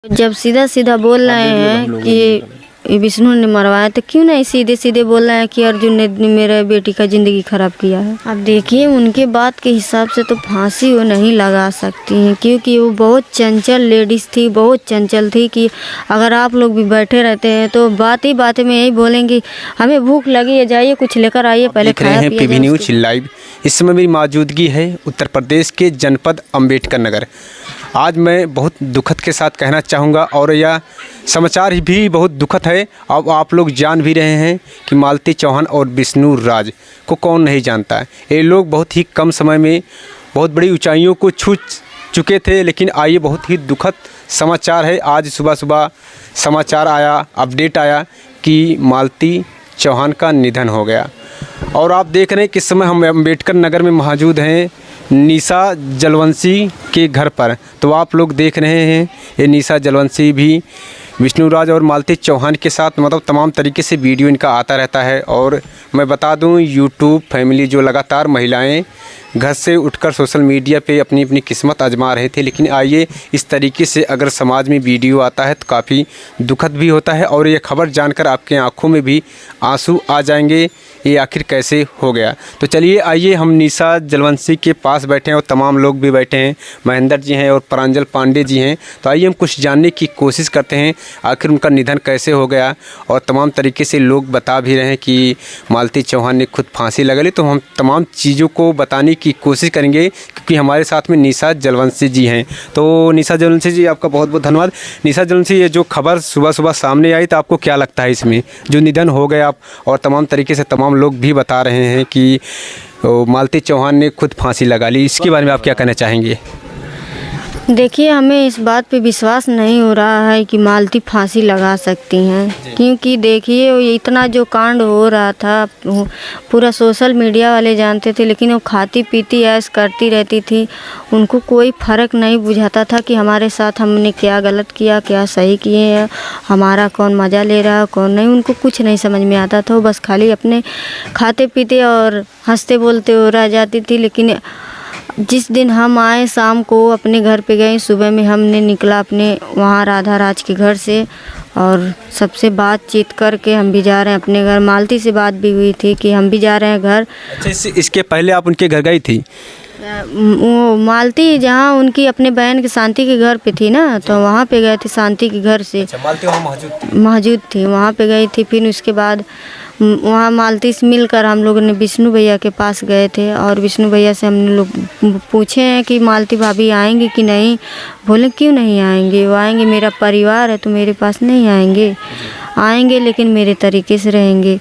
जब सीधा सीधा बोल रहे हैं कि विष्णु ने मरवाया तो क्यों नहीं सीधे सीधे बोल रहे हैं कि अर्जुन ने मेरे बेटी का ज़िंदगी ख़राब किया है। अब देखिए उनके बात के हिसाब से तो फांसी वो नहीं लगा सकती हैं, क्योंकि वो बहुत चंचल लेडीज़ थी, बहुत चंचल थी कि अगर आप लोग भी बैठे रहते हैं तो बात ही बात में यही बोलेंगे हमें भूख लगी है, जाइए कुछ लेकर आइए, पहले खाया पिया। PB news live. इस समय मेरी मौजूदगी है उत्तर प्रदेश के जनपद अम्बेडकर नगर। आज मैं बहुत दुखद के साथ कहना चाहूँगा और यह समाचार भी बहुत दुखद है। अब आप लोग जान भी रहे हैं कि मालती चौहान और विष्णु राज को कौन नहीं जानता है। ये लोग बहुत ही कम समय में बहुत बड़ी ऊंचाइयों को छू चुके थे, लेकिन आइए बहुत ही दुखद समाचार है। आज सुबह सुबह समाचार आया, अपडेट आया कि मालती चौहान का निधन हो गया। और आप देख रहे हैं किस समय हम अम्बेडकर नगर में मौजूद हैं निशा जलवंशी के घर पर। तो आप लोग देख रहे हैं ये निशा जलवंशी भी विष्णु राज और मालती चौहान के साथ मतलब तमाम तरीके से वीडियो इनका आता रहता है। और मैं बता दूं यूट्यूब फैमिली जो लगातार महिलाएं घर से उठकर सोशल मीडिया पे अपनी अपनी किस्मत आजमा रहे थे, लेकिन आइए इस तरीके से अगर समाज में वीडियो आता है तो काफ़ी दुखद भी होता है। और ये खबर जानकर आपके आंखों में भी आंसू आ जाएंगे, ये आखिर कैसे हो गया। तो चलिए आइए हम निशा जलवंशी के पास बैठे हैं और तमाम लोग भी बैठे हैं, महेंद्र जी हैं और प्रांजल पांडे जी हैं। तो आइए हम कुछ जानने की कोशिश करते हैं आखिर उनका निधन कैसे हो गया। और तमाम तरीके से लोग बता भी रहे हैं कि मालती चौहान ने खुद फांसी लगा ली। तो हम तमाम चीज़ों को बताने की कोशिश करेंगे क्योंकि हमारे साथ में निशा जलवंशी जी हैं। तो निशा जलवंशी जी आपका बहुत बहुत धन्यवाद। निशा जलवंशी, ये जो खबर सुबह सुबह सामने आई तो आपको क्या लगता है इसमें जो निधन हो गया आप और तमाम तरीके से तमाम लोग भी बता रहे हैं कि मालती चौहान ने खुद फांसी लगा ली, इसके बारे में आप क्या कहना चाहेंगे? देखिए हमें इस बात पे विश्वास नहीं हो रहा है कि मालती फांसी लगा सकती हैं, क्योंकि देखिए इतना जो कांड हो रहा था पूरा सोशल मीडिया वाले जानते थे, लेकिन वो खाती पीती ऐश करती रहती थी। उनको कोई फ़र्क नहीं बुझाता था कि हमारे साथ हमने क्या गलत किया, क्या सही किए हैं, हमारा कौन मज़ा ले रहा है कौन नहीं, उनको कुछ नहीं समझ में आता था। वो बस खाली अपने खाते पीते और हंसते बोलते हो रह जाती थी। लेकिन जिस दिन हम आए शाम को अपने घर पे गए, सुबह में हमने निकला अपने वहाँ राधा राज के घर से और सबसे बातचीत करके हम भी जा रहे हैं अपने घर। मालती से बात भी हुई थी कि हम भी जा रहे हैं घर। अच्छा, इसके पहले आप उनके घर गई थी? वो मालती जहाँ उनकी अपने बहन की शांति के घर पे थी ना, तो वहाँ पे गए थे शांति के घर से। अच्छा, मालती वहाँ मौजूद थी, वहाँ पे गई थी। फिर उसके बाद वहाँ मालती से मिलकर हम लोगों ने विष्णु भैया के पास गए थे और विष्णु भैया से हमने लोग पूछे हैं कि मालती भाभी आएंगी कि नहीं। बोले क्यों नहीं आएंगे, वो आएंगे, मेरा परिवार है तो मेरे पास नहीं आएंगे, आएंगे लेकिन मेरे तरीके से रहेंगे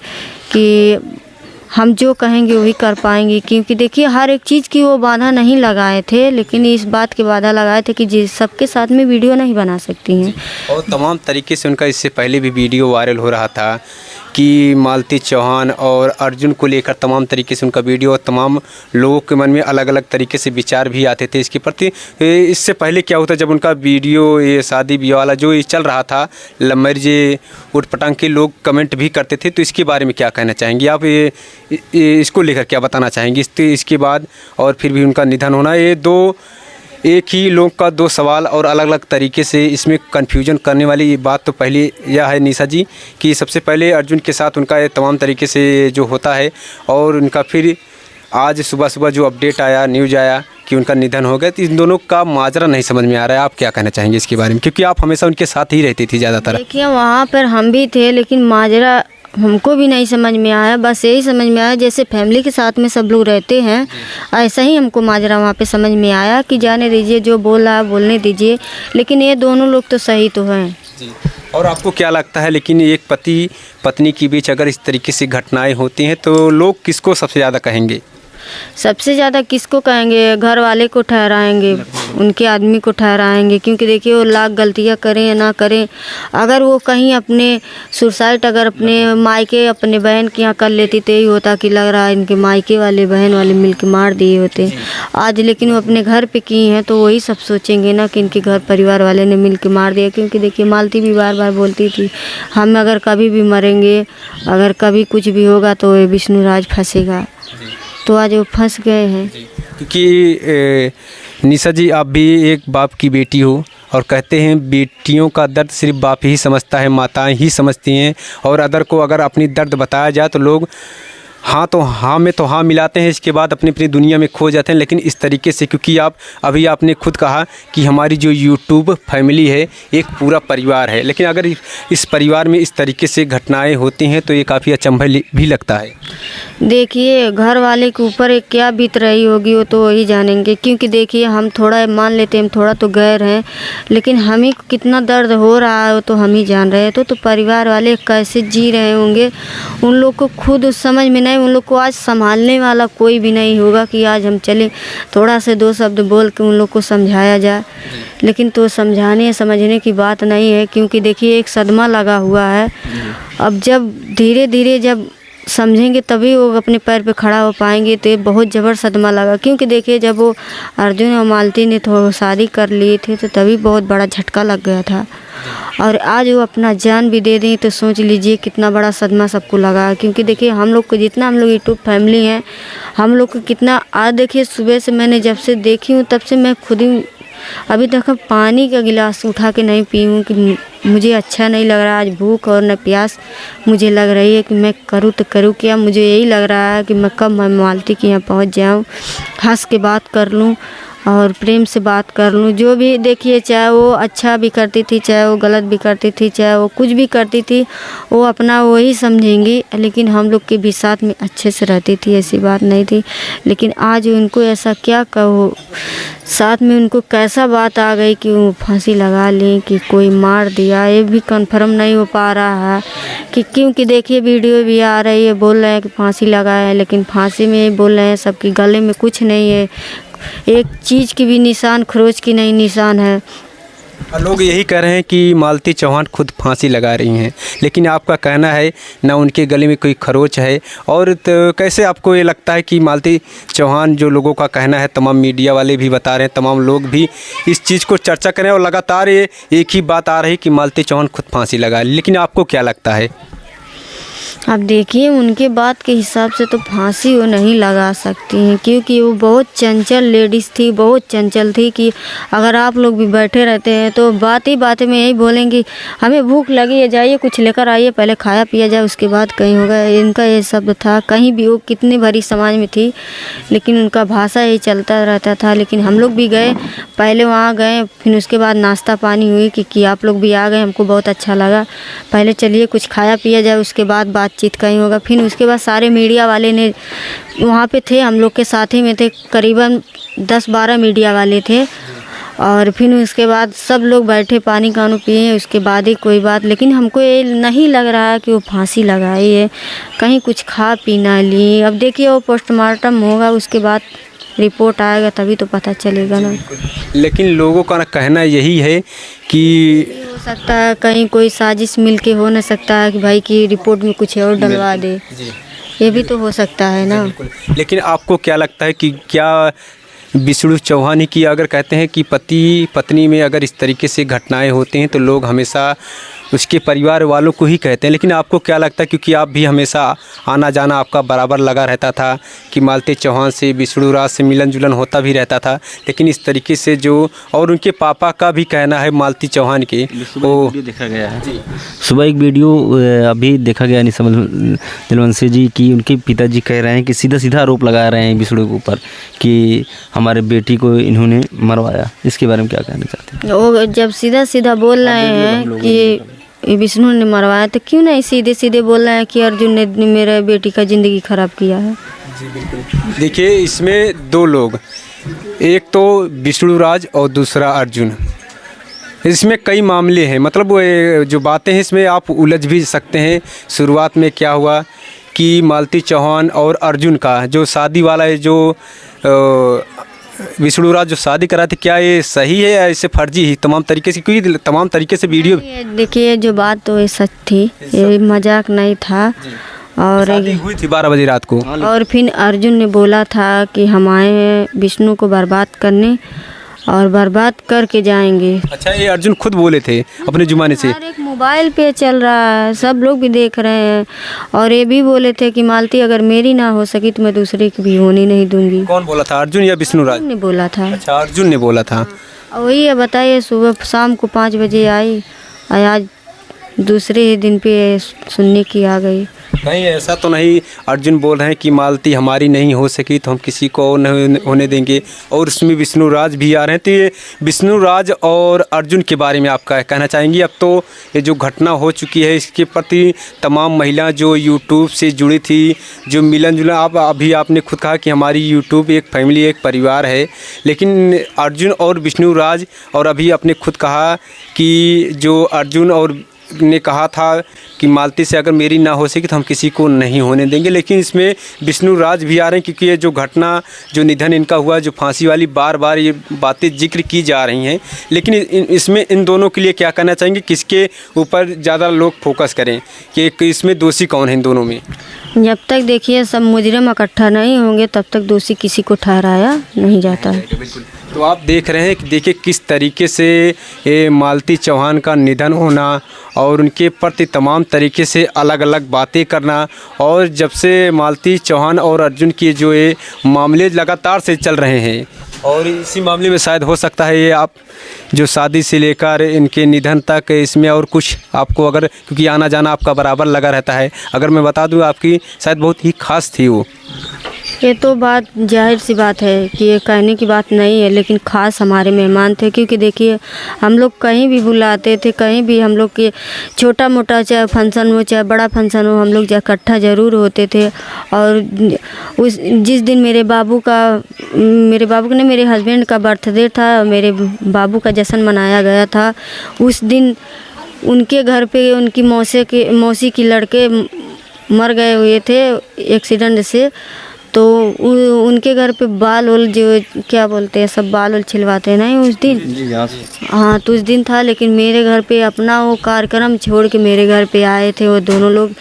कि हम जो कहेंगे वही कर पाएंगे। क्योंकि देखिए हर एक चीज़ की वो बाधा नहीं लगाए थे, लेकिन इस बात की बाधा लगाए थे कि जिस सबके साथ में वीडियो नहीं बना सकती हैं। और तमाम तरीके से उनका इससे पहले भी वीडियो वायरल हो रहा था कि मालती चौहान और अर्जुन को लेकर तमाम तरीके से उनका वीडियो, तमाम लोगों के मन में अलग अलग तरीके से विचार भी आते थे इसके प्रति। इससे पहले क्या होता जब उनका वीडियो ये शादी ब्याह वाला जो ये चल रहा था, लव मैरिज उठ पटांग के लोग कमेंट भी करते थे, तो इसके बारे में क्या कहना चाहेंगे आप? इसको लेकर क्या बताना चाहेंगे इसके बाद और फिर भी उनका निधन होना, ये दो एक ही लोग का दो सवाल और अलग अलग तरीके से इसमें कन्फ्यूजन करने वाली बात तो पहले यह है निशा जी कि सबसे पहले अर्जुन के साथ उनका ये तमाम तरीके से जो होता है और उनका फिर आज सुबह सुबह जो अपडेट आया, न्यूज़ आया कि उनका निधन हो गया, तो इन दोनों का माजरा नहीं समझ में आ रहा है। आप क्या कहना चाहेंगे इसके बारे में, क्योंकि आप हमेशा उनके साथ ही रहती थी ज़्यादातर? देखिए वहाँ पर हम भी थे, लेकिन माजरा हमको भी नहीं समझ में आया। बस यही समझ में आया जैसे फैमिली के साथ में सब लोग रहते हैं, ऐसा ही हमको माजरा वहाँ पे समझ में आया कि जाने दीजिए, जो बोल रहा है बोलने दीजिए, लेकिन ये दोनों लोग तो सही तो हैं जी। और आपको क्या लगता है लेकिन एक पति पत्नी के बीच अगर इस तरीके से घटनाएं होती हैं तो लोग किसको सबसे ज़्यादा कहेंगे? सबसे ज़्यादा किसको कहेंगे? घर वाले को ठहराएंगे, उनके आदमी को ठहराएंगे। क्योंकि देखिए वो लाख गलतियाँ करें या ना करें, अगर वो कहीं अपने सुसाइड अगर अपने मायके अपने बहन के यहाँ कर लेती तो यही होता कि लग रहा है इनके मायके वाले बहन वाले मिल के मार दिए होते आज। लेकिन वो अपने घर पे की हैं तो वही सब सोचेंगे ना कि इनके घर परिवार वाले ने मिल के मार दिया। क्योंकि देखिए मालती भी बार बार बोलती थी हम अगर कभी भी मरेंगे, अगर कभी कुछ भी होगा तो ये विष्णु राज फंसेगा, तो आज वो फंस गए हैं। क्योंकि निशा जी आप भी एक बाप की बेटी हो, और कहते हैं बेटियों का दर्द सिर्फ बाप ही समझता है, माताएं ही समझती हैं। और अदर को अगर अपनी दर्द बताया जाए तो लोग हाँ तो हाँ में तो हाँ मिलाते हैं, इसके बाद अपनी अपनी दुनिया में खो जाते हैं। लेकिन इस तरीके से, क्योंकि अभी आपने खुद कहा कि हमारी जो यूट्यूब फैमिली है एक पूरा परिवार है, लेकिन अगर इस परिवार में इस तरीके से घटनाएं होती हैं तो ये काफ़ी अचंभा भी लगता है। देखिए घर वाले के ऊपर एक क्या बीत रही होगी वो तो वही जानेंगे, क्योंकि देखिए हम थोड़ा मान लेते हैं, हम थोड़ा तो गैर हैं, लेकिन हमें कितना दर्द हो रहा है वो तो हम ही जान रहे हैं। तो परिवार वाले कैसे जी रहे होंगे उन लोग को खुद समझ में नहीं, उन लोग को आज संभालने वाला कोई भी नहीं होगा कि आज हम चले थोड़ा से दो शब्द बोल के उन लोग को समझाया जाए। लेकिन तो समझाने समझने की बात नहीं है, क्योंकि देखिए एक सदमा लगा हुआ है। अब जब धीरे धीरे जब समझेंगे तभी वो अपने पैर पे खड़ा हो पाएंगे। तो ये बहुत जबर सदमा लगा, क्योंकि देखिए जब वो अर्जुन और मालती ने तो शादी कर लिए थे तो तभी बहुत बड़ा झटका लग गया था, और आज वो अपना जान भी दे दें तो सोच लीजिए कितना बड़ा सदमा सबको लगा। क्योंकि देखिए हम लोग को जितना, हम लोग यूट्यूब फैमिली हैं, हम लोग को कितना, आज देखिए सुबह से मैंने जब से देखी हूँ तब से मैं खुद ही अभी तक पानी का गिलास उठा के नहीं पी हूँ कि मुझे अच्छा नहीं लग रहा। आज भूख और न प्यास मुझे लग रही है कि मैं करूँ तो करूँ क्या। मुझे यही लग रहा है कि मैं कब मालती के यहाँ पहुँच जाऊँ, हंस के बात कर लूँ और प्रेम से बात कर लूँ। जो भी देखिए, चाहे वो अच्छा भी करती थी, चाहे वो गलत भी करती थी, चाहे वो कुछ भी करती थी, वो अपना वही समझेंगी। लेकिन हम लोग के भी साथ में अच्छे से रहती थी, ऐसी बात नहीं थी। लेकिन आज उनको ऐसा क्या कहो, साथ में उनको कैसा बात आ गई कि वो फांसी लगा लें कि कोई मार दिया, ये भी कंफर्म नहीं हो पा रहा है कि, क्योंकि देखिए वीडियो भी आ रही है, बोल रहे हैं कि फांसी लगाया है, लेकिन फांसी में बोल रहे हैं सबके गले में कुछ नहीं है, एक चीज़ की भी निशान, खरोच की नहीं निशान है। लोग यही कह रहे हैं कि मालती चौहान खुद फांसी लगा रही हैं, लेकिन आपका कहना है ना उनके गले में कोई खरोच है। और तो कैसे आपको ये लगता है कि मालती चौहान, जो लोगों का कहना है, तमाम मीडिया वाले भी बता रहे हैं, तमाम लोग भी इस चीज़ को चर्चा करें और लगातार ये एक ही बात आ रही कि मालती चौहान खुद फांसी लगा रही, लेकिन आपको क्या लगता है? अब देखिए उनके बात के हिसाब से तो फांसी वो नहीं लगा सकती हैं, क्योंकि वो बहुत चंचल लेडीज़ थी, बहुत चंचल थी कि अगर आप लोग भी बैठे रहते हैं तो बात ही बात में यही बोलेंगी हमें भूख लगी है, जाइए कुछ लेकर आइए, पहले खाया पिया जाए उसके बाद कहीं होगा। इनका ये शब्द था, कहीं भी वो कितनी भरी समाज में थी लेकिन उनका भाषा यही चलता रहता था। लेकिन हम लोग भी गए, पहले वहाँ गए, फिर उसके बाद नाश्ता पानी हुई कि आप लोग भी आ गए, हमको बहुत अच्छा लगा, पहले चलिए कुछ खाया पिया जाए उसके बाद बातचीत कहीं होगा। फिर उसके बाद सारे मीडिया वाले ने वहाँ पे थे, हम लोग के साथ ही में थे, करीबन 10-12 मीडिया वाले थे, और फिर उसके बाद सब लोग बैठे पानी कानू पिए, उसके बाद ही कोई बात। लेकिन हमको ये नहीं लग रहा है कि वो फांसी लगाई है, कहीं कुछ खा पी ना ली। अब देखिए वो पोस्टमार्टम होगा, उसके बाद रिपोर्ट आएगा तभी तो पता चलेगा ना। लेकिन लोगों का कहना यही है कि हो सकता है कहीं कोई साजिश मिलके हो न सकता है कि भाई की रिपोर्ट में कुछ और डलवा दे, ये भी तो हो सकता है ना। लेकिन आपको क्या लगता है कि क्या विष्णु चौहान ही की, अगर कहते हैं कि पति पत्नी में अगर इस तरीके से घटनाएं होती हैं तो लोग हमेशा उसके परिवार वालों को ही कहते हैं, लेकिन आपको क्या लगता है, क्योंकि आप भी हमेशा आना जाना आपका बराबर लगा रहता था कि मालती चौहान से, विष्णु राज से मिलन जुलन होता भी रहता था, लेकिन इस तरीके से जो, और उनके पापा का भी कहना है मालती चौहान के, वो देखा गया है सुबह एक वीडियो अभी देखा गया निशमल दिलवंशी जी की, उनके पिताजी कह रहे हैं कि सीधा सीधा आरोप लगा रहे हैं विष्णु के ऊपर कि हमारे बेटी को इन्होंने मरवाया। इसके बारे में क्या कहना चाहते हैं? वो जब सीधा सीधा बोल रहे हैं कि विष्णु ने मरवाया, तो क्यों नहीं सीधे सीधे बोल रहे हैं कि अर्जुन ने मेरे बेटी का ज़िंदगी ख़राब किया है। देखिए इसमें दो लोग, एक तो विष्णु राज और दूसरा अर्जुन, इसमें कई मामले हैं, मतलब वो जो बातें हैं इसमें आप उलझ भी सकते हैं। शुरुआत में क्या हुआ कि मालती चौहान और अर्जुन का जो शादी वाला है, जो विष्णु राज जो शादी करा थे, क्या ये सही है या इसे फर्जी ही तमाम तरीके से, क्योंकि तमाम तरीके से वीडियो देखिए जो बात तो ये सच थी, ये मजाक नहीं था। और शादी हुई थी 12 बजे रात को, और फिर अर्जुन ने बोला था कि हम आए हैं विष्णु को बर्बाद करने और बर्बाद करके जाएंगे। अच्छा, ये अर्जुन खुद बोले थे अपने जुबानी से? एक मोबाइल पे चल रहा है, सब लोग भी देख रहे हैं, और ये भी बोले थे कि मालती अगर मेरी ना हो सकी तो मैं दूसरे की भी होने नहीं दूंगी। कौन बोला था, अर्जुन या विष्णु राज ने बोला था? अच्छा, अर्जुन ने बोला था। वही है, बताइए, सुबह शाम को 5 बजे आई और आज दूसरे ही दिन पे सुनने की आ गई। नहीं, ऐसा तो नहीं। अर्जुन बोल रहे हैं कि मालती हमारी नहीं हो सकी तो हम किसी को और नहीं होने देंगे, और उसमें विष्णुराज भी आ रहे हैं। तो ये विष्णुराज और अर्जुन के बारे में आप क्या कहना चाहेंगी? अब तो ये जो घटना हो चुकी है इसके प्रति तमाम महिलाएं जो यूट्यूब से जुड़ी थी, जो मिलन जुलन, आप अभी आपने खुद कहा कि हमारी यूट्यूब एक फैमिली, एक परिवार है, लेकिन अर्जुन और विष्णुराज, और अभी आपने खुद कहा कि जो अर्जुन और ने कहा था कि मालती से अगर मेरी ना हो सकी तो हम किसी को नहीं होने देंगे, लेकिन इसमें विष्णुराज भी आ रहे हैं क्योंकि ये जो घटना, जो निधन इनका हुआ, जो फांसी वाली, बार बार ये बातें जिक्र की जा रही हैं। लेकिन इसमें इन दोनों के लिए क्या कहना चाहेंगे, किसके ऊपर ज़्यादा लोग फोकस करें कि इसमें दोषी कौन है इन दोनों में? जब तक देखिए सब मुजरिम इकट्ठा नहीं होंगे तब तक दोषी किसी को ठहराया नहीं जाता है। तो आप देख रहे हैं कि देखिए किस तरीके से ये मालती चौहान का निधन होना और उनके प्रति तमाम तरीके से अलग अलग बातें करना, और जब से मालती चौहान और अर्जुन की जो ये मामले लगातार से चल रहे हैं, और इसी मामले में शायद हो सकता है ये आप जो शादी से लेकर इनके निधन तक, इसमें और कुछ आपको, अगर क्योंकि आना जाना आपका बराबर लगा रहता है, अगर मैं बता दूं आपकी शायद बहुत ही खास थी वो। ये तो बात जाहिर सी बात है कि ये कहने की बात नहीं है, लेकिन ख़ास हमारे मेहमान थे। क्योंकि देखिए हम लोग कहीं भी बुलाते थे, कहीं भी हम लोग के छोटा मोटा चाहे फंक्शन हो चाहे बड़ा फंक्शन हो, हम लोग इकट्ठा ज़रूर होते थे। और जिस दिन मेरे बाबू का ने मेरे हस्बैंड का बर्थडे था, मेरे बाबू का जश्न मनाया गया था, उस दिन उनके घर पे उनकी मौसी की लड़के मर गए हुए थे एक्सीडेंट से। तो उनके घर पे बाल वाल जो क्या बोलते हैं, सब बाल वाल छिलवाते हैं नहीं उस दिन। हाँ, तो उस दिन था, लेकिन मेरे घर पे अपना वो कार्यक्रम छोड़ के मेरे घर पे आए थे वो दोनों लोग।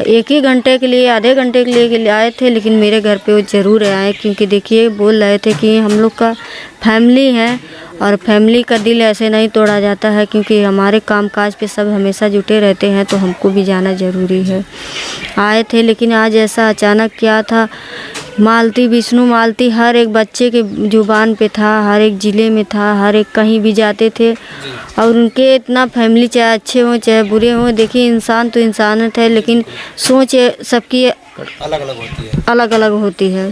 1 ही घंटे के लिए, आधे घंटे के लिए आए थे, लेकिन मेरे घर पे वो ज़रूर आए। क्योंकि देखिए बोल रहे थे कि हम लोग का फैमिली है और फैमिली का दिल ऐसे नहीं तोड़ा जाता है। क्योंकि हमारे कामकाज पे सब हमेशा जुटे रहते हैं, तो हमको भी जाना ज़रूरी है। आए थे, लेकिन आज ऐसा अचानक क्या था, मालती, विष्णु मालती हर एक बच्चे के जुबान पे था, हर एक ज़िले में था, हर एक कहीं भी जाते थे। और उनके इतना फैमिली, चाहे अच्छे हों चाहे बुरे हों, देखिए इंसान तो इंसान है, लेकिन सोच सबकी अलग अलग होती है।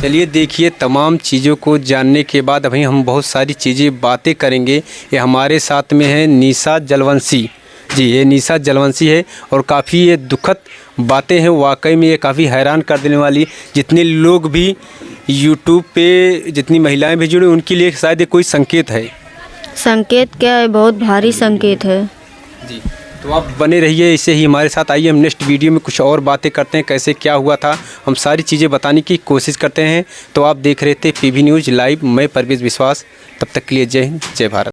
चलिए देखिए, तमाम चीज़ों को जानने के बाद अभी हम बहुत सारी चीज़ें बातें करेंगे। ये हमारे साथ में है निशा जलवंशी जी, ये निशा जलवंशी है, और काफ़ी ये दुखद बातें हैं, वाकई में ये काफ़ी हैरान कर देने वाली। जितने लोग भी यूट्यूब पे, जितनी महिलाएं भी जुड़ी, उनके लिए शायद ये कोई संकेत है। संकेत क्या है, बहुत भारी संकेत है जी। तो आप बने रहिए ऐसे ही हमारे साथ। आइए हम नेक्स्ट वीडियो में कुछ और बातें करते हैं, कैसे क्या हुआ था, हम सारी चीज़ें बताने की कोशिश करते हैं। तो आप देख रहे थे PB न्यूज़ लाइव, मैं परवेज़ विश्वास। तब तक के लिए जय हिंद, जय भारत।